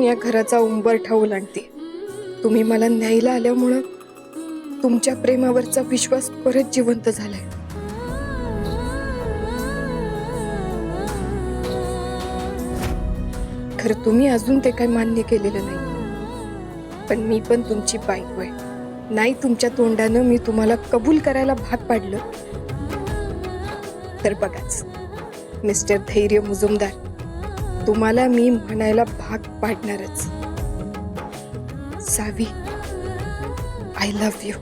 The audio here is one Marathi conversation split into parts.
म्हणून या घराचा उंबरठा ओलांडते. तुम्ही मला न्यायला आल्यामुळं तुमच्या प्रेमावरचा विश्वास परत जिवंत झालाय. खरं तुम्ही अजून ते काही मान्य केलेलं नाही, पण मी पण तुमची बायको आहे. नाही तुमच्या तोंडानं मी तुम्हाला कबूल करायला भाग पाडलं तर बघाच मिस्टर धैर्य मुजुमदार, तुम्हाला मी म्हणायला भाग पाडणारच. सावी, आय लव्ह यू.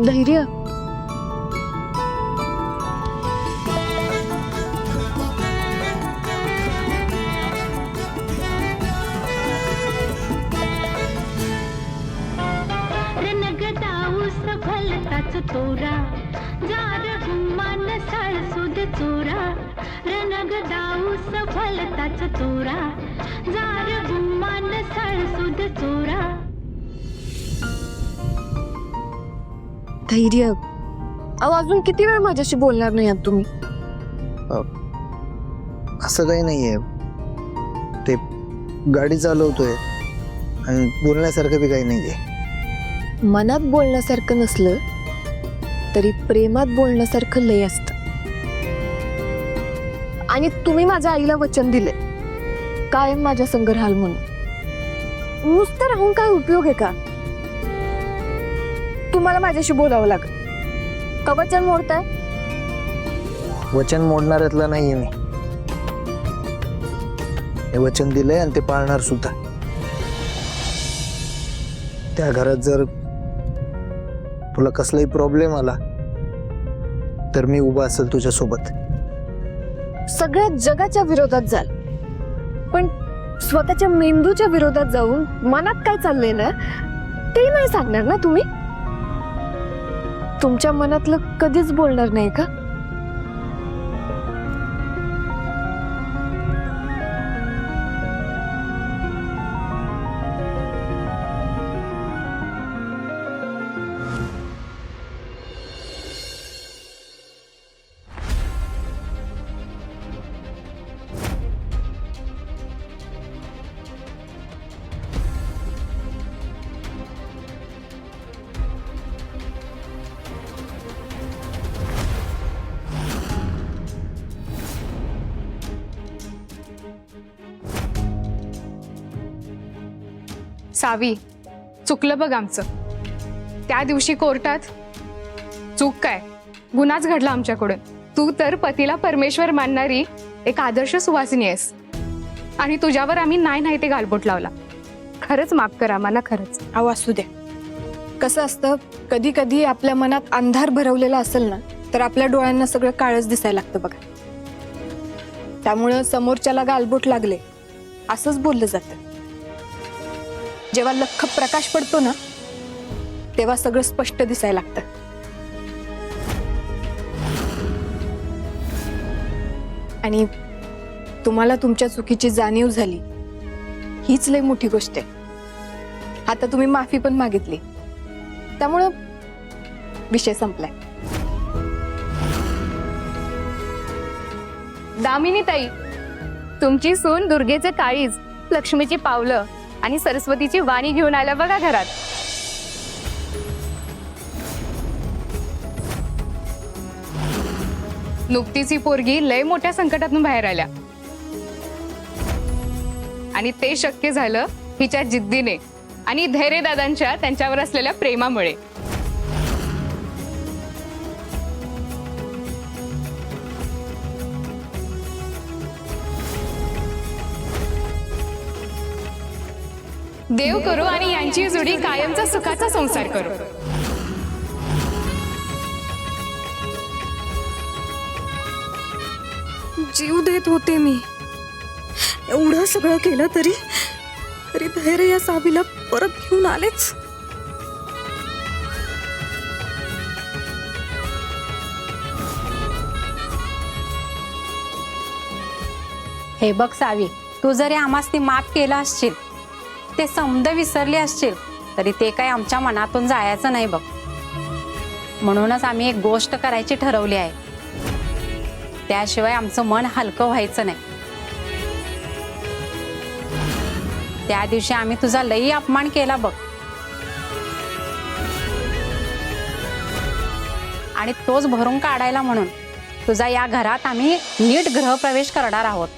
धैर्य, भलताच तोरा जार गुमान साळसूद चोरा रनग दाऊस भलताच तोरा जार गुमान साळसूद चोरा. धैर्य, अहो अजून किती वेळ माझ्याशी बोलणार नाही आहात तुम्ही? असं काही नाहीये, ते गाडी चालवतोय आणि बोलण्यासारखं बी काही नाहीये. मनात बोलण्यासारखं नसलं तरी प्रेमात बोलण्यासारखं लय असतं. आणि तुम्ही माझ्या आईला वचन दिले कायम माझ्या संग राहाल म्हणून. नुसतं राहून काय उपयोग आहे का? तुम्हाला माझ्याशी बोलावं लागेल. का वचन मोडताय? वचन मोडणाऱ्यातला नाहीये मी. हे वचन दिलंय आणि ते पाळणार सुद्धा. त्या घरात जर तुला कसलाही प्रॉब्लेम आला तर मी उभा असेल तुझ्या सोबत. सगळ्या जगाच्या विरोधात जाल, पण स्वतःच्या मेंदूच्या विरोधात जाऊन मनात काय चाललंय ना ते नाही सांगणार ना तुम्ही? तुमच्या मनातलं कधीच बोलणार नाही का? सावी, चुकलं बघ आमचं. त्या दिवशी कोर्टात चूक काय, गुन्हाच घडला आमच्याकडून. तू तर पतीला परमेश्वर मानणारी एक आदर्श सुवासिनी आहेस आणि तुझ्यावर आम्ही नाही ते गालबोट लावला. खरंच माफ कर आम्हाला, खरंच. अहो असू दे. कसं असतं, कधी कधी आपल्या मनात अंधार भरवलेला असेल ना तर आपल्या डोळ्यांना सगळं काळच दिसायला लागतं बघा. त्यामुळं समोरच्याला गालबोट लागले असंच बोललं जातं. जेव्हा लख्ख प्रकाश पडतो ना तेव्हा सगळं स्पष्ट दिसायला लागतं. आणि तुम्हाला तुमच्या चुकीची जाणीव झाली हीच लय मोठी गोष्ट आहे. आता तुम्ही माफी पण मागितली, त्यामुळं विषय संपलाय. दामिनी ताई, तुमची सून दुर्गेचे काळीज, लक्ष्मीची पावलं आणि सरस्वतीची वाणी घेऊन आल्या बघा घरात. नुकतीच ही पोरगी लय मोठ्या संकटातून बाहेर आल्या आणि ते शक्य झालं हिच्या जिद्दीने आणि धैर्यदादांच्या त्यांच्यावर असलेल्या प्रेमामुळे. देव करो आणि यांची जोडी कायमचा सुखाचा संसार करो. जीव देत होते मी, एवढं सगळं केलं तरी तरी धैर्य या सावीला परत घेऊन आलेच. हे बघ सावी, तू जरी आम्हासनी माफ केलं असशील, ते समद विसरले असशील, तरी ते काही आमच्या मनातून जायचं नाही बघ. म्हणूनच आम्ही एक गोष्ट करायची ठरवली आहे. त्याशिवाय आमचं मन हलकं व्हायचं नाही. त्या दिवशी आम्ही तुझा लई अपमान केला बघ, आणि तोच भरून काढायला म्हणून तुझा या घरात आम्ही नीट गृहप्रवेश करणार आहोत.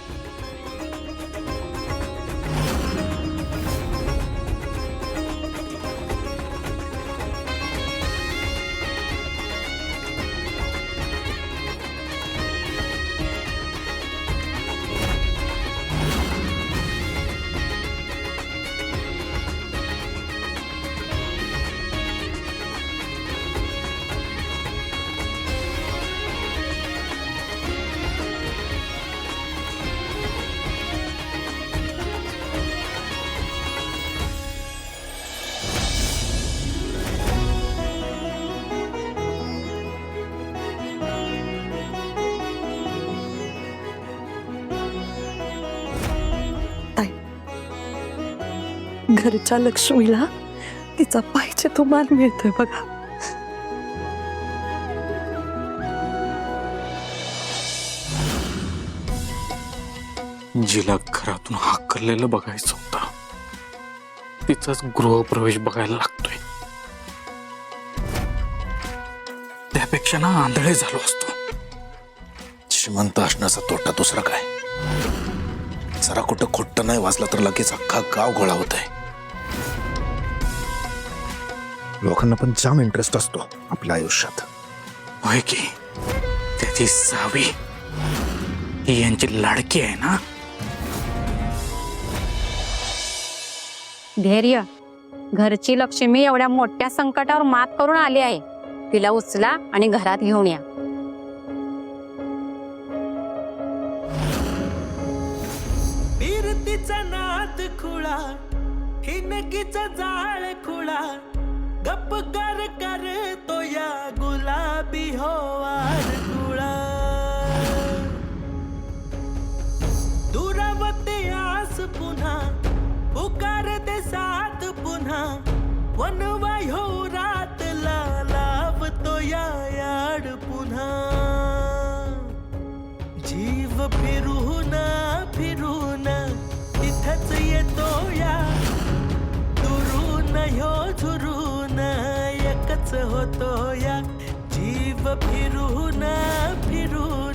घरच्या लक्ष्मीला तिचा पाहिजे तो मान मिळतोय बघा. जिला घरातून हाकललेलं बघायचं होतं, तिचाच गृहप्रवेश बघायला लागतोय. त्यापेक्षा ना आंधळे झालो असतो. श्रीमंत असण्याचा तोटा दुसरा काय? जरा कुठं खोट्ट नाही वाचलं तर लगेच अख्खा गाव गोळा होत आहे. लोकांना पण जाम इंटरेस्ट असतो आपल्या आयुष्यात. होय की, त्याची सावी ही यांची लाडकी आहे ना. धैर्य, घरची लक्ष्मी एवढ्या मोठ्या संकटावर मात करून आली आहे. तिला उचला आणि घरात घेऊन या. फिरतीचा नाद खुळा, हिनकीचा जाळ खुळा, गप्प कर तो या गुलाबी होवार खुळा. दुरावते आस पुन्हा, पुकारते साथ पुन्हा, वनवा हो रातला लावतो या याड पुन्हा. जीव फिरून फिरून तिथंच येतो या, दुरून ह्यो झुरून एकच होतो या. जीव फिरून फिरून